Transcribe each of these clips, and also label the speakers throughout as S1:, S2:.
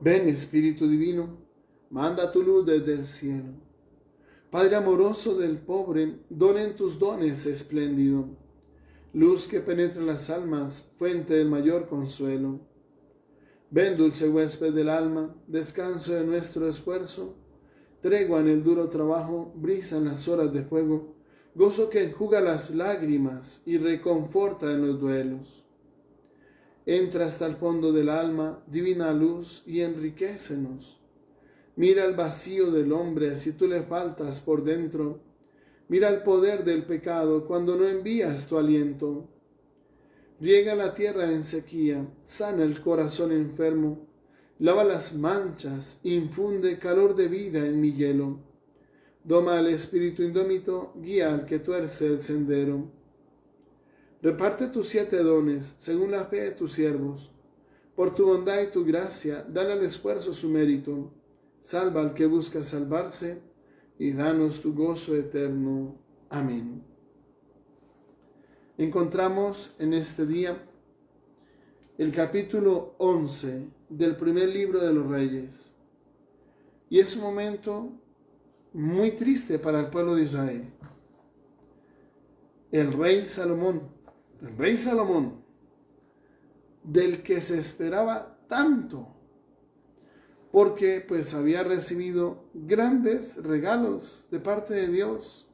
S1: Ven, Espíritu Divino, manda tu luz desde el cielo. Padre amoroso del pobre, donen tus dones espléndido. Luz que penetra las almas, fuente del mayor consuelo. Ven, dulce huésped del alma, descanso de nuestro esfuerzo, tregua en el duro trabajo, brisa en las horas de fuego, gozo que enjuga las lágrimas y reconforta en los duelos. Entra hasta el fondo del alma, divina luz, y enriquécenos. Mira el vacío del hombre si tú le faltas por dentro. Mira el poder del pecado cuando no envías tu aliento. Riega la tierra en sequía, sana el corazón enfermo, lava las manchas, infunde calor de vida en mi hielo. Doma al espíritu indómito, guía al que tuerce el sendero. Reparte tus 7 dones según la fe de tus siervos. Por tu bondad y tu gracia, dale al esfuerzo su mérito. Salva al que busca salvarse y danos tu gozo eterno. Amén. Encontramos en este día el capítulo 11 del primer libro de los Reyes. Y es un momento muy triste para el pueblo de Israel. El rey Salomón, del que se esperaba tanto, porque pues había recibido grandes regalos de parte de Dios.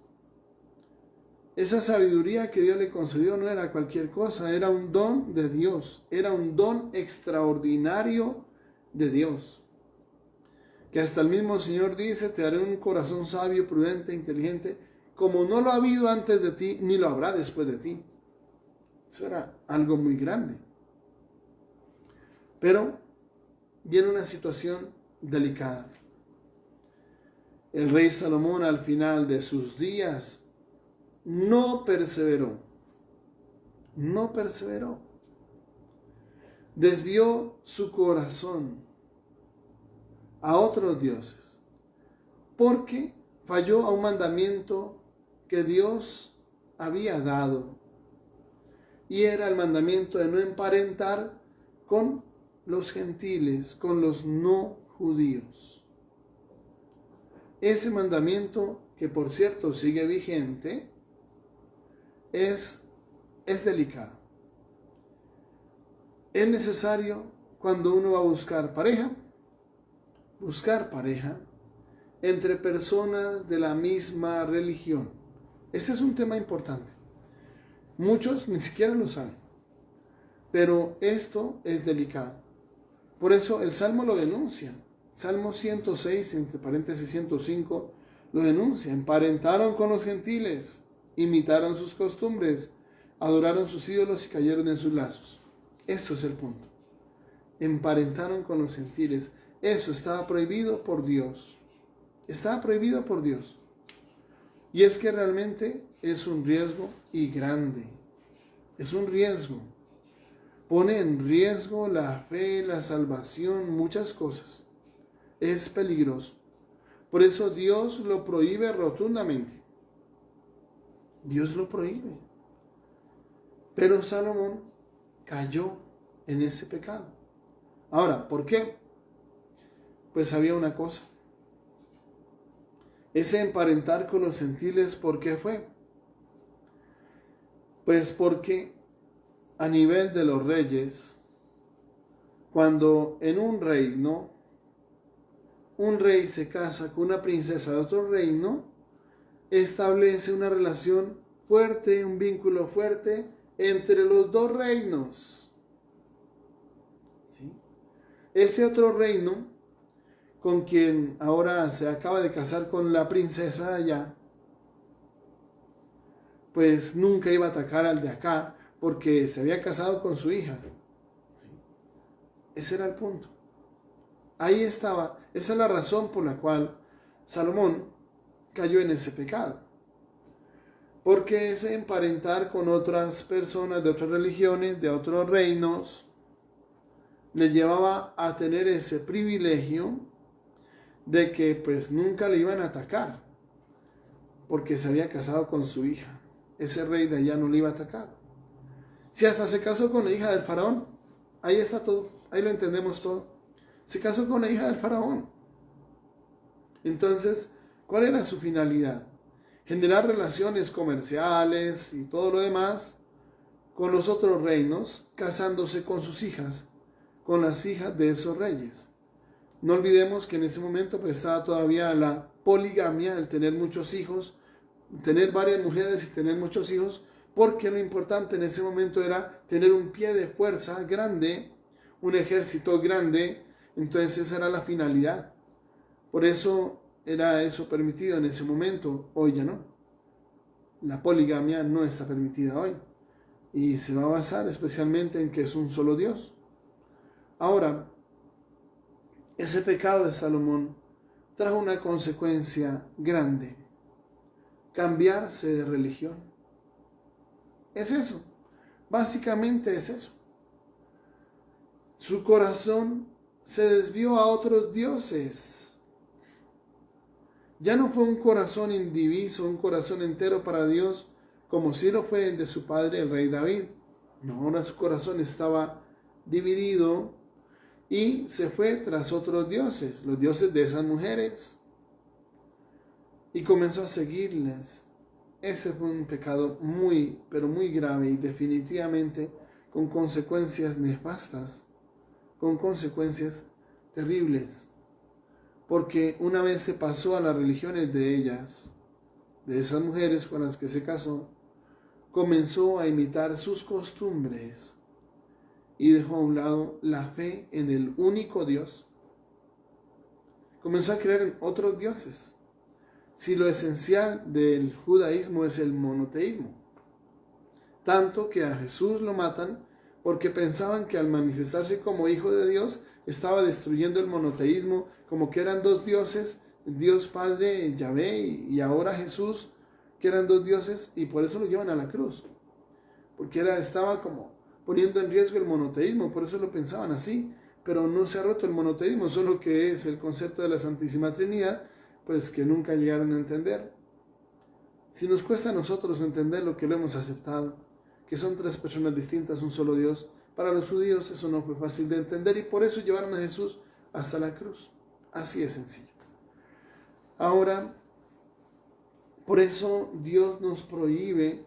S1: Esa sabiduría que Dios le concedió no era cualquier cosa, era un don de Dios, era un don extraordinario de Dios. Que hasta el mismo Señor dice, te daré un corazón sabio, prudente, inteligente, como no lo ha habido antes de ti, ni lo habrá después de ti. Eso era algo muy grande. Pero viene una situación delicada. El rey Salomón al final de sus días no perseveró. Desvió su corazón a otros dioses, porque falló a un mandamiento que Dios había dado, y era el mandamiento de no emparentar con los gentiles, con los no judíos. Ese mandamiento, que por cierto sigue vigente, es delicado. Es necesario, cuando uno va a buscar pareja entre personas de la misma religión. Este es un tema importante. Muchos ni siquiera lo saben, pero esto es delicado. Por eso el Salmo lo denuncia. Salmo 106, entre paréntesis 105, lo denuncia. Emparentaron con los gentiles, imitaron sus costumbres, adoraron sus ídolos y cayeron en sus lazos. Esto es el punto. Emparentaron con los gentiles. Eso estaba prohibido por Dios. Estaba prohibido por Dios. Y es que realmente es un riesgo y grande. Es un riesgo. Pone en riesgo la fe, la salvación, muchas cosas. Es peligroso. Por eso Dios lo prohíbe rotundamente. Dios lo prohíbe. Pero Salomón cayó en ese pecado. Ahora, ¿por qué? Pues había una cosa. Ese emparentar con los gentiles, ¿por qué fue? Pues porque a nivel de los reyes, cuando en un reino, un rey se casa con una princesa de otro reino, establece una relación fuerte, un vínculo fuerte entre los dos reinos. ¿Sí? Ese otro reino, con quien ahora se acaba de casar con la princesa de allá, pues nunca iba a atacar al de acá, porque se había casado con su hija. ¿Sí? Ese era el punto. Ahí estaba. Esa es la razón por la cual Salomón cayó en ese pecado. Porque ese emparentar con otras personas de otras religiones, de otros reinos, le llevaba a tener ese privilegio de que pues nunca le iban a atacar, porque se había casado con su hija. Ese rey de allá no le iba a atacar. Si hasta se casó con la hija del faraón, ahí está todo, ahí lo entendemos todo. Se casó con la hija del faraón. Entonces, ¿cuál era su finalidad? Generar relaciones comerciales y todo lo demás con los otros reinos, casándose con sus hijas, con las hijas de esos reyes. No olvidemos que en ese momento pues, estaba todavía la poligamia, el tener muchos hijos, tener varias mujeres y tener muchos hijos, porque lo importante en ese momento era tener un pie de fuerza grande, un ejército grande. Entonces esa era la finalidad. Por eso era eso permitido en ese momento. Hoy ya no. La poligamia no está permitida hoy. Y se va a basar especialmente en que es un solo Dios. Ahora, ese pecado de Salomón trajo una consecuencia grande. Cambiarse de religión. Es eso. Básicamente es eso. Su corazón se desvió a otros dioses. Ya no fue un corazón indiviso, un corazón entero para Dios, como si lo fue el de su padre, el rey David. No, ahora su corazón estaba dividido y se fue tras otros dioses, los dioses de esas mujeres, y comenzó a seguirles. Ese fue un pecado muy, pero muy grave y definitivamente con consecuencias nefastas, con consecuencias terribles. Porque una vez se pasó a las religiones de ellas, de esas mujeres con las que se casó, comenzó a imitar sus costumbres y dejó a un lado la fe en el único Dios. Comenzó a creer en otros dioses. Si lo esencial del judaísmo es el monoteísmo. Tanto que a Jesús lo matan porque pensaban que al manifestarse como hijo de Dios estaba destruyendo el monoteísmo, como que eran dos dioses, Dios Padre, Yahvé, y ahora Jesús, que eran dos dioses, y por eso lo llevan a la cruz. Porque estaba como poniendo en riesgo el monoteísmo, por eso lo pensaban así, pero no se ha roto el monoteísmo, solo que es el concepto de la Santísima Trinidad, pues que nunca llegaron a entender. Si nos cuesta a nosotros entender lo que lo hemos aceptado, que son tres personas distintas, un solo Dios, para los judíos eso no fue fácil de entender y por eso llevaron a Jesús hasta la cruz. Así es sencillo. Ahora, por eso Dios nos prohíbe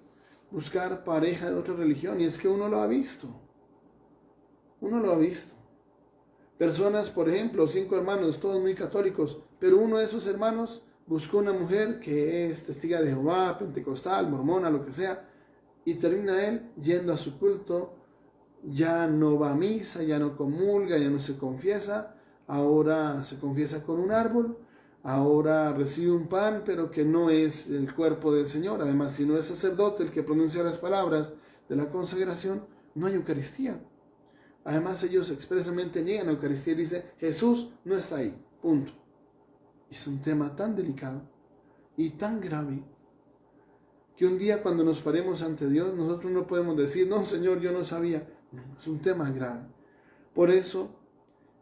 S1: buscar pareja de otra religión, y es que uno lo ha visto. Uno lo ha visto. Personas, por ejemplo, 5 hermanos, todos muy católicos, pero uno de esos hermanos buscó una mujer que es testiga de Jehová, pentecostal, mormona, lo que sea, y termina él yendo a su culto, ya no va a misa, ya no comulga, ya no se confiesa, ahora se confiesa con un árbol, ahora recibe un pan, pero que no es el cuerpo del Señor. Además, si no es sacerdote el que pronuncia las palabras de la consagración, no hay Eucaristía. Además, ellos expresamente niegan la Eucaristía y dicen, Jesús no está ahí, punto. Es un tema tan delicado y tan grave que un día cuando nos paremos ante Dios, nosotros no podemos decir, no, Señor, yo no sabía. No, es un tema grave. Por eso,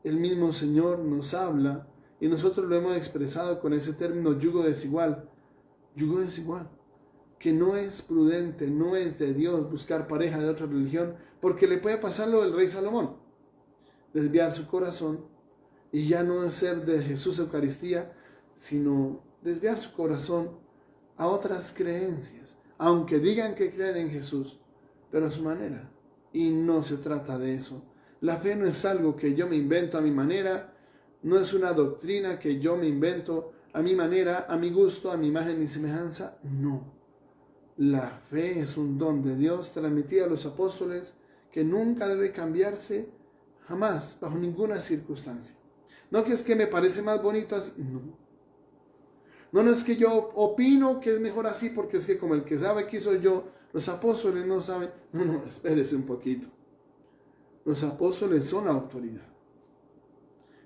S1: el mismo Señor nos habla y nosotros lo hemos expresado con ese término yugo desigual. Yugo desigual. Que no es prudente, no es de Dios buscar pareja de otra religión, porque le puede pasar lo del rey Salomón. Desviar su corazón y ya no ser de Jesús Eucaristía, sino desviar su corazón a otras creencias, aunque digan que creen en Jesús, pero a su manera. Y no se trata de eso. La fe no es algo que yo me invento a mi manera, no es una doctrina que yo me invento a mi manera, a mi gusto, a mi imagen y semejanza, no. La fe es un don de Dios transmitido a los apóstoles que nunca debe cambiarse jamás, bajo ninguna circunstancia. No que es que me parece más bonito así, no. No es que yo opino que es mejor así porque es que como el que sabe que soy yo, los apóstoles no saben. No, espérese un poquito. Los apóstoles son la autoridad.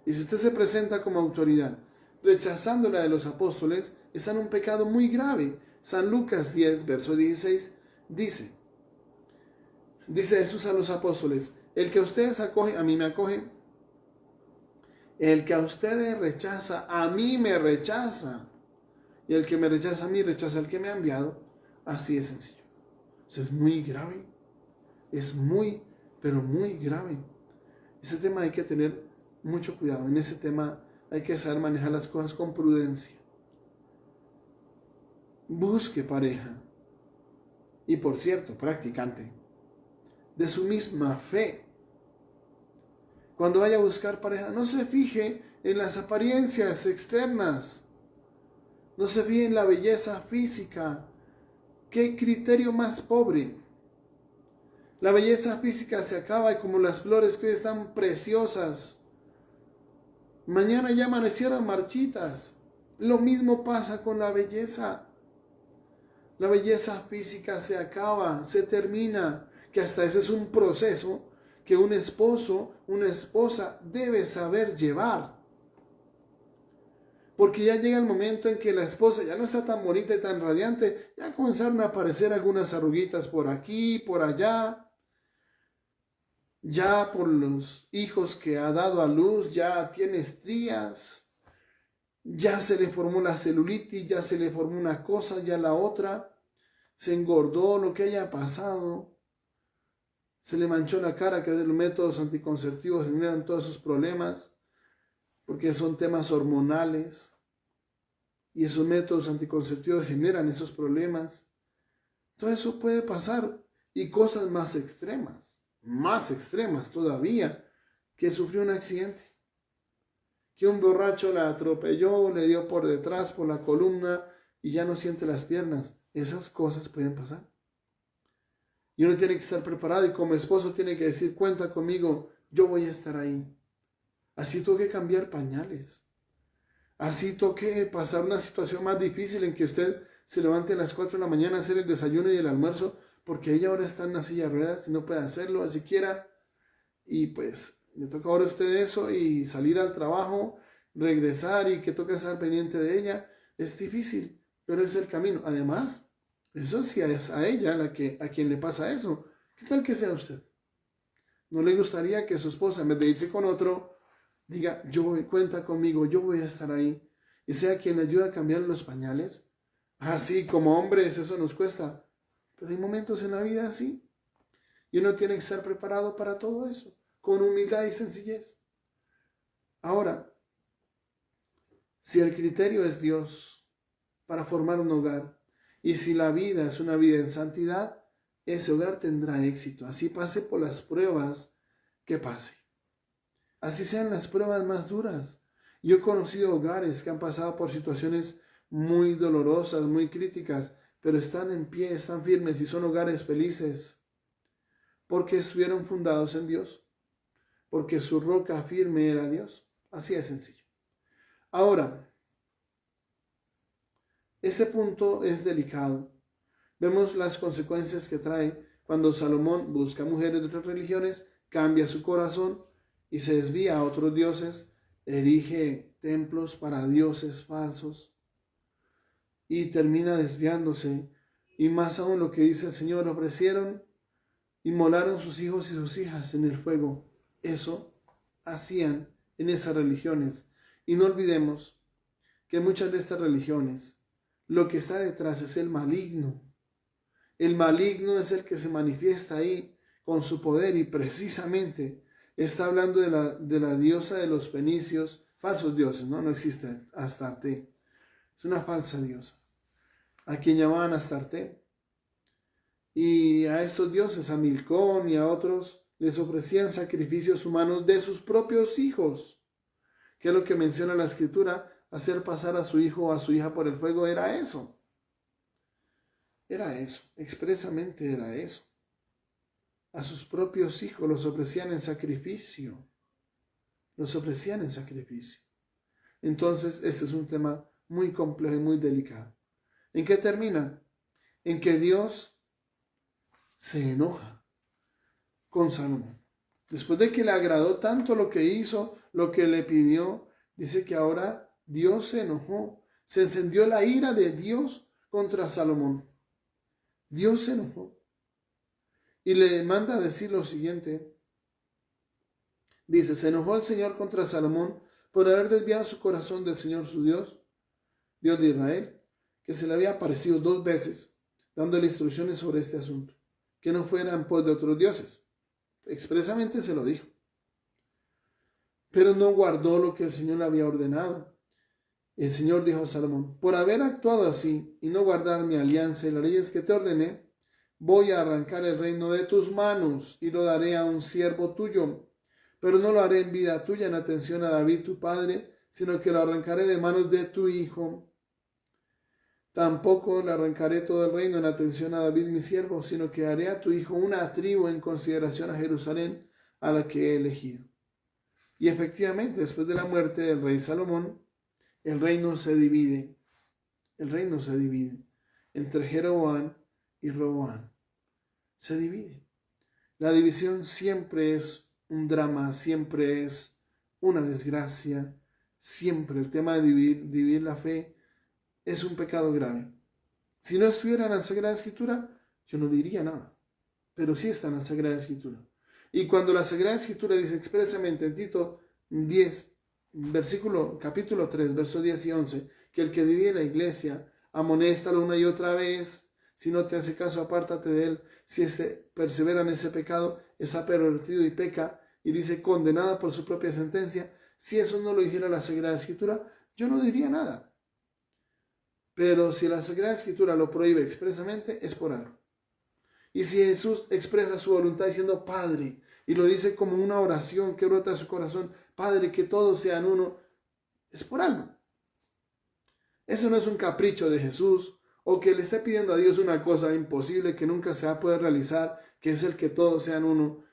S1: Y si usted se presenta como autoridad, rechazando la de los apóstoles, está en un pecado muy grave. San Lucas 10, verso 16, dice Jesús a los apóstoles, el que a ustedes acoge, a mí me acoge. El que a ustedes rechaza, a mí me rechaza. Y el que me rechaza a mí, rechaza al que me ha enviado. Así de sencillo. Eso es muy grave. Es muy, pero muy grave. Ese tema hay que tener mucho cuidado. En ese tema hay que saber manejar las cosas con prudencia. Busque pareja. Y por cierto, practicante de su misma fe. Cuando vaya a buscar pareja, no se fije en las apariencias externas. No se fije en la belleza física. ¿Qué criterio más pobre? La belleza física se acaba y como las flores que hoy están preciosas, mañana ya amanecieron marchitas. Lo mismo pasa con la belleza. La belleza física se acaba, se termina, que hasta ese es un proceso que un esposo, una esposa debe saber llevar. Porque ya llega el momento en que la esposa ya no está tan bonita y tan radiante, ya comenzaron a aparecer algunas arruguitas por aquí, por allá. Ya por los hijos que ha dado a luz, ya tiene estrías, ya se le formó la celulitis, ya se le formó una cosa, ya la otra, se engordó, lo que haya pasado, se le manchó la cara, que los métodos anticonceptivos generan todos esos problemas, porque son temas hormonales, y esos métodos anticonceptivos generan esos problemas. Todo eso puede pasar, y cosas más extremas todavía, que sufrió un accidente, que un borracho la atropelló, le dio por detrás, por la columna, y ya no siente las piernas. Esas cosas pueden pasar. Y uno tiene que estar preparado, y como esposo tiene que decir, cuenta conmigo, yo voy a estar ahí. Así toque cambiar pañales. Así toque pasar una situación más difícil en que usted se levante a las 4 de la mañana a hacer el desayuno y el almuerzo, porque ella ahora está en una silla de ruedas y no puede hacerlo, así quiera. Y pues le toca ahora a usted eso y salir al trabajo, regresar y que toca estar pendiente de ella. Es difícil, pero es el camino. Además, eso sí es a ella a quien le pasa eso. ¿Qué tal que sea usted? ¿No le gustaría que su esposa, en vez de irse con otro, diga, cuenta conmigo, yo voy a estar ahí, y sea quien le ayude a cambiar los pañales? Así como hombres eso nos cuesta, pero hay momentos en la vida así, y uno tiene que estar preparado para todo eso, con humildad y sencillez. Ahora, si el criterio es Dios para formar un hogar, y si la vida es una vida en santidad, ese hogar tendrá éxito, así pase por las pruebas que pase. Así sean las pruebas más duras. Yo he conocido hogares que han pasado por situaciones muy dolorosas, muy críticas, pero están en pie, están firmes y son hogares felices, porque estuvieron fundados en Dios, porque su roca firme era Dios. Así de sencillo. Ahora, este punto es delicado. Vemos las consecuencias que trae cuando Salomón busca mujeres de otras religiones, cambia su corazón y se desvía a otros dioses, erige templos para dioses falsos y termina desviándose. Y más aún lo que dice el Señor, ofrecieron, inmolaron sus hijos y sus hijas en el fuego. Eso hacían en esas religiones. Y no olvidemos que muchas de estas religiones, lo que está detrás es el maligno. El maligno es el que se manifiesta ahí con su poder y precisamente está hablando de la diosa de los fenicios, falsos dioses, no existe Astarte, es una falsa diosa, a quien llamaban Astarte. Y a estos dioses, a Milcón y a otros, les ofrecían sacrificios humanos de sus propios hijos, que es lo que menciona la Escritura, hacer pasar a su hijo o a su hija por el fuego era eso. Era eso, expresamente era eso. A sus propios hijos los ofrecían en sacrificio. Los ofrecían en sacrificio. Entonces, este es un tema muy complejo y muy delicado. ¿En qué termina? En que Dios se enoja con Salomón. Después de que le agradó tanto lo que hizo, lo que le pidió, dice que ahora Dios se enojó. Se encendió la ira de Dios contra Salomón. Dios se enojó. Y le manda a decir lo siguiente. Dice, se enojó el Señor contra Salomón por haber desviado su corazón del Señor su Dios, Dios de Israel, que se le había aparecido 2 veces, dándole instrucciones sobre este asunto, que no fueran pues de otros dioses. Expresamente se lo dijo. pero no guardó lo que el Señor le había ordenado. El Señor dijo a Salomón: por haber actuado así y no guardar mi alianza y las leyes que te ordené, voy a arrancar el reino de tus manos y lo daré a un siervo tuyo, pero no lo haré en vida tuya en atención a David tu padre, sino que lo arrancaré de manos de tu hijo. Tampoco le arrancaré todo el reino en atención a David mi siervo, sino que haré a tu hijo una tribu en consideración a Jerusalén, a la que he elegido. Y efectivamente, después de la muerte del rey Salomón, el reino se divide. El reino se divide entre Jeroboam y Roboam. Se divide. La división siempre es un drama, siempre es una desgracia, siempre el tema de dividir la fe es un pecado grave. Si no estuviera en la Sagrada Escritura, yo no diría nada, pero sí está en la Sagrada Escritura. Y cuando la Sagrada Escritura dice expresamente en Tito 10, capítulo 3, versos 10 y 11, que el que divide la iglesia, amonéstalo una y otra vez. Si no te hace caso, apártate de él. Si persevera en ese pecado, es pervertido y peca, y dice condenada por su propia sentencia. Si eso no lo dijera la Sagrada Escritura, yo no diría nada. Pero si la Sagrada Escritura lo prohíbe expresamente, es por algo. Y si Jesús expresa su voluntad diciendo Padre, y lo dice como una oración que brota de su corazón, Padre, que todos sean uno, es por algo. Eso no es un capricho de Jesús, o que le esté pidiendo a Dios una cosa imposible que nunca se va a poder realizar, que es el que todos sean uno.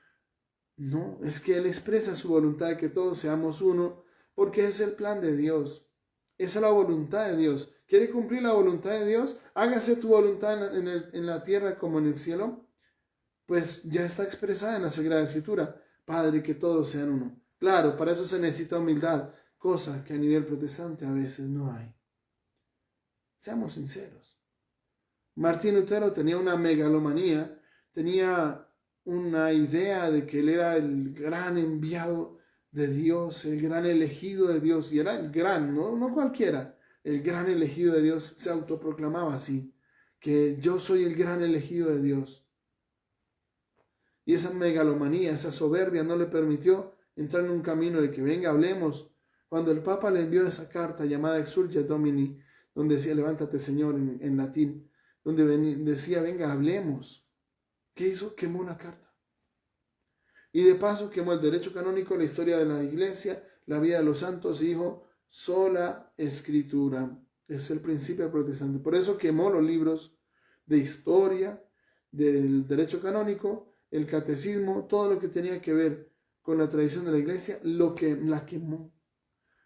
S1: No, es que Él expresa su voluntad de que todos seamos uno, porque es el plan de Dios. Esa es la voluntad de Dios. ¿Quiere cumplir la voluntad de Dios? Hágase tu voluntad en la tierra como en el cielo. Pues ya está expresada en la Sagrada Escritura. Padre, que todos sean uno. Claro, para eso se necesita humildad, cosa que a nivel protestante a veces no hay. Seamos sinceros. Martín Lutero tenía una megalomanía, tenía una idea de que él era el gran enviado de Dios, el gran elegido de Dios, y era el gran, no cualquiera, el gran elegido de Dios. Se autoproclamaba así, que yo soy el gran elegido de Dios. Y esa megalomanía, esa soberbia no le permitió entrar en un camino de que venga, hablemos. Cuando el Papa le envió esa carta llamada Exsurge Domini, donde decía levántate Señor en latín, donde decía venga, hablemos, ¿qué hizo? Quemó una carta. Y de paso quemó el derecho canónico, la historia de la iglesia, la vida de los santos, y dijo sola escritura. Es el principio protestante. Por eso quemó los libros de historia, del derecho canónico, el catecismo, todo lo que tenía que ver con la tradición de la iglesia, la quemó.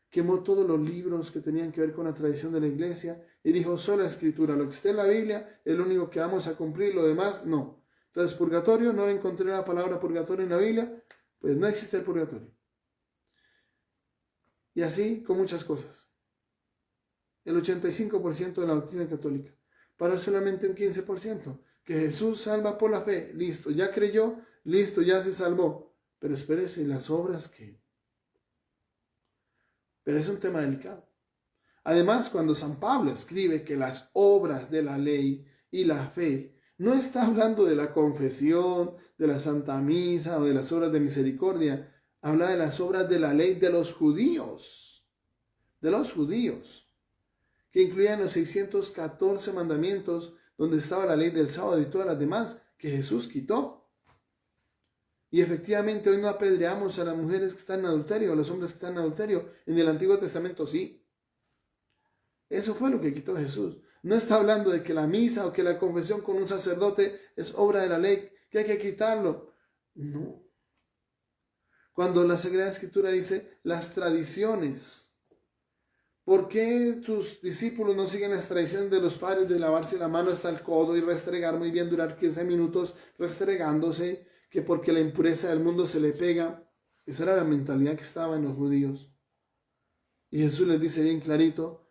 S1: Quemó todos los libros que tenían que ver con la tradición de la iglesia y dijo sola escritura. Lo que esté en la Biblia es lo único que vamos a cumplir, lo demás no. Entonces, purgatorio, no encontré la palabra purgatorio en la Biblia, pues no existe el purgatorio. Y así con muchas cosas. El 85% de la doctrina católica, para solamente un 15%, que Jesús salva por la fe, listo, ya creyó, listo, ya se salvó. Pero espérese, las obras que... Pero es un tema delicado. Además, cuando San Pablo escribe que las obras de la ley y la fe, no está hablando de la confesión, de la Santa Misa o de las obras de misericordia. Habla de las obras de la ley de los judíos. De los judíos. Que incluían los 614 mandamientos donde estaba la ley del sábado y todas las demás que Jesús quitó. Y efectivamente hoy no apedreamos a las mujeres que están en adulterio, a los hombres que están en adulterio. En el Antiguo Testamento sí. Eso fue lo que quitó Jesús. No está hablando de que la misa o que la confesión con un sacerdote es obra de la ley, que hay que quitarlo. No. Cuando la Sagrada Escritura dice las tradiciones. ¿Por qué tus discípulos no siguen las tradiciones de los padres de lavarse la mano hasta el codo y restregar muy bien, durar 15 minutos restregándose, que porque la impureza del mundo se le pega? Esa era la mentalidad que estaba en los judíos. Y Jesús les dice bien clarito,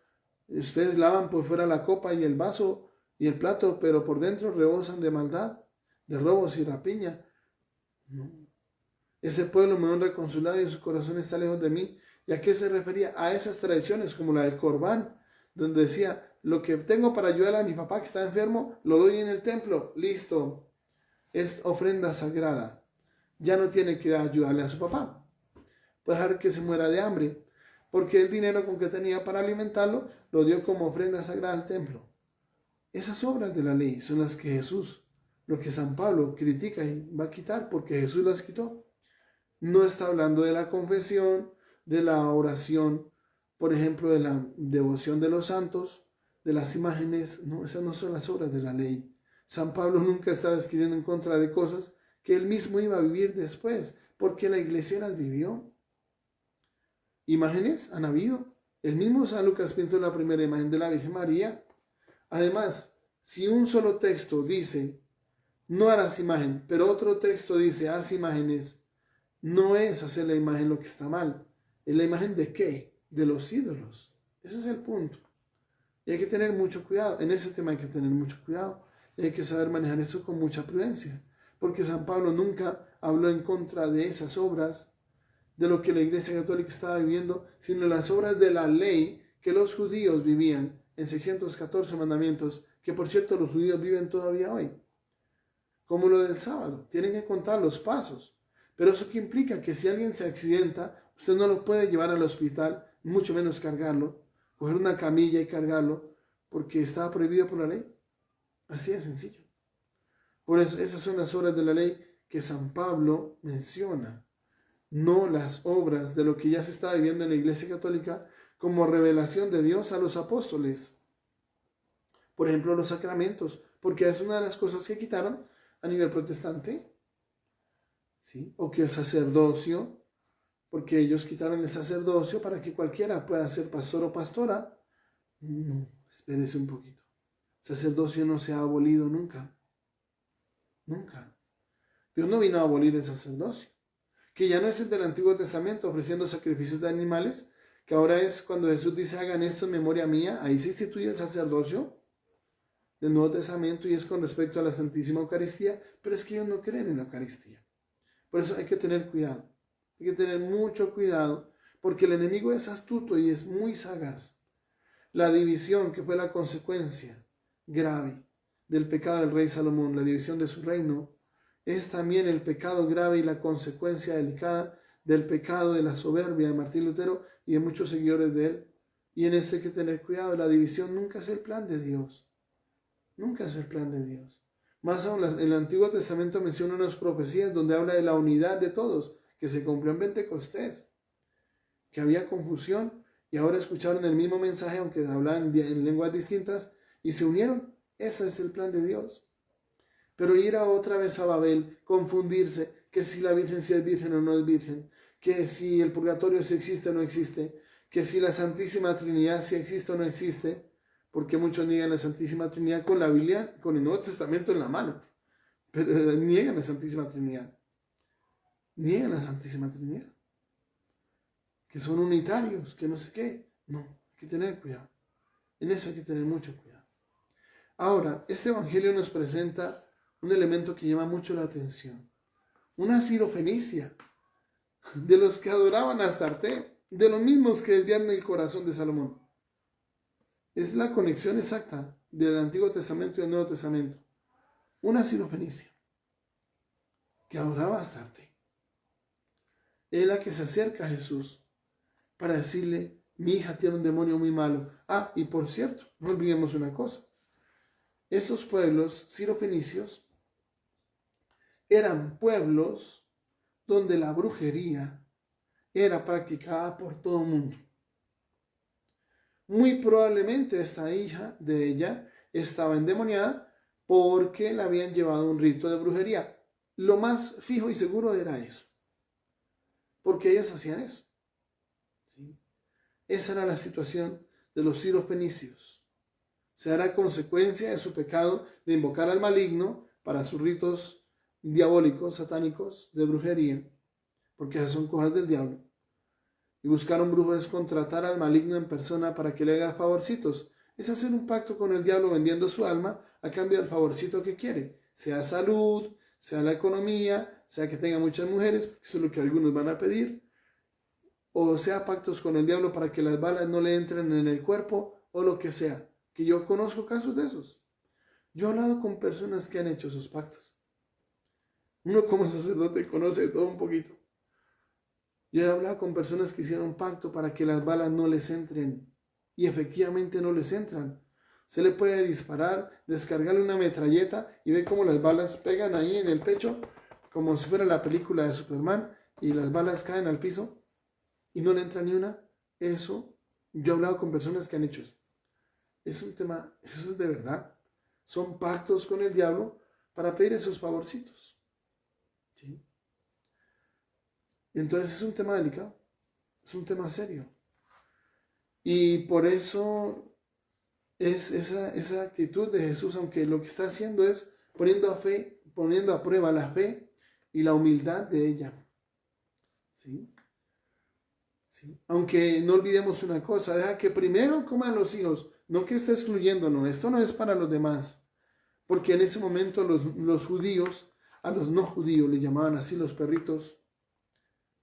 S1: ustedes lavan por fuera la copa y el vaso y el plato, pero por dentro rebosan de maldad, de robos y rapiña. No. Ese pueblo me honra con su labio y su corazón está lejos de mí. ¿Y a qué se refería? A esas tradiciones como la del Corbán, donde decía, lo que tengo para ayudar a mi papá que está enfermo, lo doy en el templo, listo, es ofrenda sagrada. Ya no tiene que ayudarle a su papá. puede dejar que se muera de hambre, porque el dinero con que tenía para alimentarlo lo dio como ofrenda sagrada al templo. Esas obras de la ley son las que Jesús, lo que San Pablo critica y va a quitar, porque Jesús las quitó. No está hablando de la confesión, de la oración, por ejemplo, de la devoción de los santos, de las imágenes. No, esas no son las obras de la ley. San Pablo nunca estaba escribiendo en contra de cosas que él mismo iba a vivir después, porque la iglesia las vivió. Imágenes han habido. El mismo San Lucas pintó la primera imagen de la Virgen María. Además, si un solo texto dice, no harás imagen, pero otro texto dice, haz imágenes, no es hacer la imagen lo que está mal. ¿Es la imagen de qué? De los ídolos. Ese es el punto. Y hay que tener mucho cuidado. En ese tema hay que tener mucho cuidado. Y hay que saber manejar eso con mucha prudencia. Porque San Pablo nunca habló en contra de esas obras, de lo que la Iglesia Católica estaba viviendo, sino las obras de la ley que los judíos vivían en 614 mandamientos, que por cierto los judíos viven todavía hoy. Como lo del sábado. Tienen que contar los pasos. Pero eso que implica que si alguien se accidenta, usted no lo puede llevar al hospital, mucho menos cargarlo, coger una camilla y cargarlo, porque estaba prohibido por la ley. Así de sencillo. Por eso, esas son las obras de la ley que San Pablo menciona, no las obras de lo que ya se está viviendo en la Iglesia Católica como revelación de Dios a los apóstoles. Por ejemplo, los sacramentos, porque es una de las cosas que quitaron a nivel protestante, ¿sí? O que el sacerdocio, porque ellos quitaron el sacerdocio para que cualquiera pueda ser pastor o pastora. No, espérese un poquito. El sacerdocio no se ha abolido nunca. Nunca. Dios no vino a abolir el sacerdocio, que ya no es el del Antiguo Testamento ofreciendo sacrificios de animales, que ahora es cuando Jesús dice hagan esto en memoria mía. Ahí se instituye el sacerdocio del Nuevo Testamento y es con respecto a la Santísima Eucaristía, pero es que ellos no creen en la Eucaristía. Por eso hay que tener cuidado, hay que tener mucho cuidado, porque el enemigo es astuto y es muy sagaz. La división que fue la consecuencia grave del pecado del rey Salomón, la división de su reino, es también el pecado grave y la consecuencia delicada del pecado de la soberbia de Martín Lutero y de muchos seguidores de él. Y en esto hay que tener cuidado, la división nunca es el plan de Dios, nunca es el plan de Dios. Más aún, el Antiguo Testamento menciona unas profecías donde habla de la unidad de todos, que se cumplió en Pentecostés, que había confusión y ahora escucharon el mismo mensaje, aunque hablaban en lenguas distintas, y se unieron. Ese es el plan de Dios. Pero ir a otra vez a Babel, confundirse, que si la Virgen sí es virgen o no es virgen, que si el purgatorio sí existe o no existe, que si la Santísima Trinidad sí existe o no existe, porque muchos niegan la Santísima Trinidad con la Biblia, con el Nuevo Testamento en la mano, pero niegan la Santísima Trinidad. Niegan la Santísima Trinidad. Que son unitarios, que no sé qué. No, hay que tener cuidado. En eso hay que tener mucho cuidado. Ahora, este Evangelio nos presenta un elemento que llama mucho la atención. Una sirofenicia de los que adoraban a Astarte, de los mismos que desviaron el corazón de Salomón. Es la conexión exacta del Antiguo Testamento y el Nuevo Testamento. Una sirofenicia que adoraba a Astarte. Es la que se acerca a Jesús para decirle, mi hija tiene un demonio muy malo. Ah, y por cierto, no olvidemos una cosa. Esos pueblos sirofenicios eran pueblos donde la brujería era practicada por todo el mundo. Muy probablemente esta hija de ella estaba endemoniada porque la habían llevado a un rito de brujería. Lo más fijo y seguro era eso, porque ellos hacían eso. ¿Sí? Esa era la situación de los sirofenicios. Se hará consecuencia de su pecado de invocar al maligno para sus ritos diabólicos, satánicos, de brujería, porque esas son cosas del diablo. Y buscar a un brujo es contratar al maligno en persona para que le haga favorcitos. Es hacer un pacto con el diablo vendiendo su alma a cambio del favorcito que quiere. Sea salud, sea la economía, sea que tenga muchas mujeres, porque eso es lo que algunos van a pedir. O sea pactos con el diablo para que las balas no le entren en el cuerpo o lo que sea. Que yo conozco casos de esos. Yo he hablado con personas que han hecho esos pactos. Uno como sacerdote conoce de todo un poquito. Yo he hablado con personas que hicieron pacto para que las balas no les entren y efectivamente no les entran. Se le puede disparar, descargarle una metralleta y ve cómo las balas pegan ahí en el pecho, como si fuera la película de Superman, y las balas caen al piso y no le entra ni una. Eso, yo he hablado con personas que han hecho eso. Es un tema, eso es de verdad. Son pactos con el diablo para pedir esos favorcitos. ¿Sí? Entonces es un tema delicado, es un tema serio. Y por eso es esa actitud de Jesús, aunque lo que está haciendo es poniendo a prueba la fe y la humildad de ella. ¿Sí? ¿Sí? Aunque no olvidemos una cosa, deja que primero coman los hijos, no que esté excluyéndonos, esto no es para los demás, porque en ese momento los judíos, a los no judíos le llamaban así los perritos.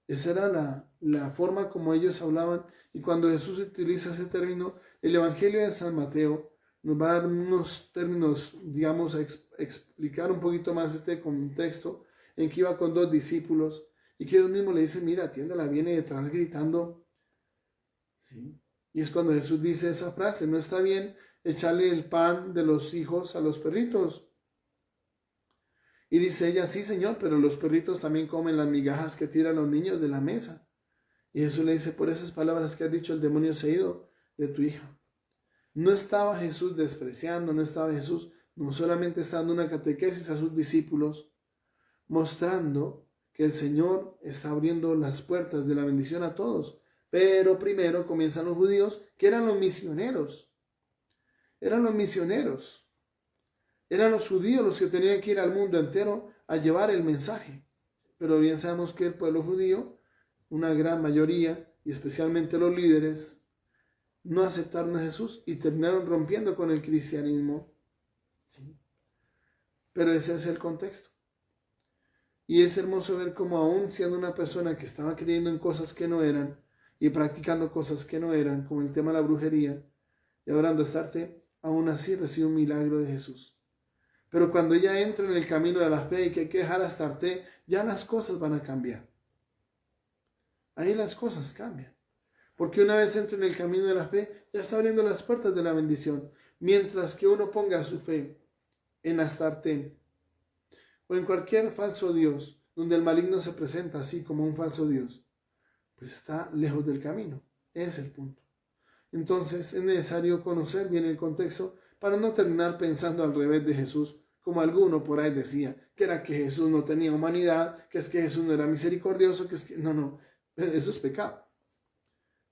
S1: Esa era la forma como ellos hablaban, y cuando Jesús utiliza ese término, el Evangelio de San Mateo nos va a dar unos términos, digamos, a explicar un poquito más este contexto en que iba con 2 discípulos y que ellos mismos le dicen, mira, atiéndala, viene detrás gritando. ¿Sí? Y es cuando Jesús dice esa frase, no está bien echarle el pan de los hijos a los perritos. Y dice ella, sí, Señor, pero los perritos también comen las migajas que tiran los niños de la mesa. Y Jesús le dice, por esas palabras que has dicho, el demonio se ha ido de tu hija. No estaba Jesús despreciando, no estaba Jesús, no solamente está dando una catequesis a sus discípulos, mostrando que el Señor está abriendo las puertas de la bendición a todos. Pero primero comienzan los judíos, que eran los misioneros. Eran los misioneros. Eran los judíos los que tenían que ir al mundo entero a llevar el mensaje. Pero bien sabemos que el pueblo judío, una gran mayoría, y especialmente los líderes, no aceptaron a Jesús y terminaron rompiendo con el cristianismo. ¿Sí? Pero ese es el contexto. Y es hermoso ver cómo aún siendo una persona que estaba creyendo en cosas que no eran y practicando cosas que no eran, como el tema de la brujería y adorando a Astarte, aún así recibe un milagro de Jesús. Pero cuando ella entra en el camino de la fe y que hay que dejar a Astarte, ya las cosas van a cambiar. Ahí las cosas cambian. Porque una vez entra en el camino de la fe, ya está abriendo las puertas de la bendición. Mientras que uno ponga su fe en Astarte o en cualquier falso dios, donde el maligno se presenta así como un falso dios, pues está lejos del camino. Ese es el punto. Entonces es necesario conocer bien el contexto para no terminar pensando al revés de Jesús, como alguno por ahí decía, que era que Jesús no tenía humanidad, que es que Jesús no era misericordioso, que es que... No, eso es pecado.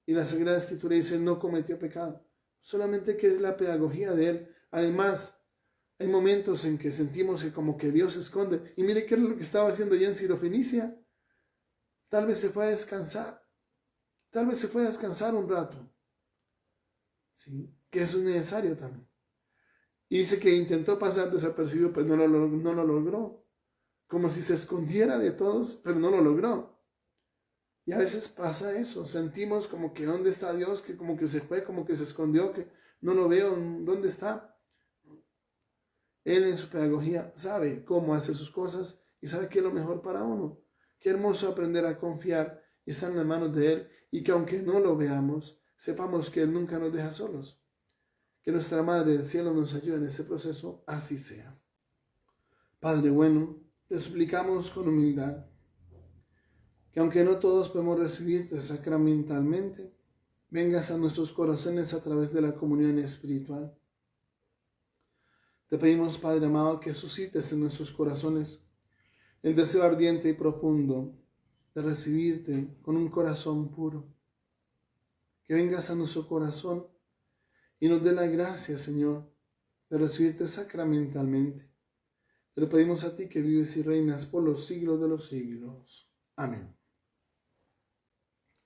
S1: Y la Sagrada Escritura dice, no cometió pecado, solamente que es la pedagogía de él. Además, hay momentos en que sentimos que como que Dios se esconde. Y mire qué era lo que estaba haciendo allá en Sirofenicia. Tal vez se fue a descansar. Tal vez se fue a descansar un rato. ¿Sí? Que eso es necesario también. Y dice que intentó pasar desapercibido, pero no lo logró. Como si se escondiera de todos, pero no lo logró. Y a veces pasa eso. Sentimos como que ¿dónde está Dios? Que como que se fue, como que se escondió, que no lo veo. ¿Dónde está? Él en su pedagogía sabe cómo hace sus cosas y sabe qué es lo mejor para uno. Qué hermoso aprender a confiar y estar en las manos de Él y que aunque no lo veamos, sepamos que Él nunca nos deja solos. Que nuestra Madre del Cielo nos ayude en ese proceso, así sea. Padre bueno, te suplicamos con humildad que aunque no todos podemos recibirte sacramentalmente, vengas a nuestros corazones a través de la comunión espiritual. Te pedimos, Padre amado, que suscites en nuestros corazones el deseo ardiente y profundo de recibirte con un corazón puro. Que vengas a nuestro corazón y nos dé la gracia, Señor, de recibirte sacramentalmente. Te lo pedimos a ti que vives y reinas por los siglos de los siglos. Amén.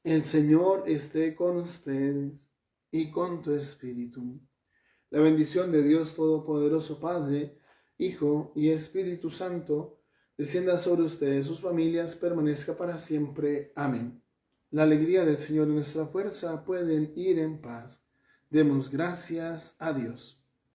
S1: El Señor esté con ustedes y con tu espíritu. La bendición de Dios Todopoderoso, Padre, Hijo y Espíritu Santo, descienda sobre ustedes, sus familias, permanezca para siempre. Amén. La alegría del Señor y nuestra fuerza pueden ir en paz. Demos gracias a Dios.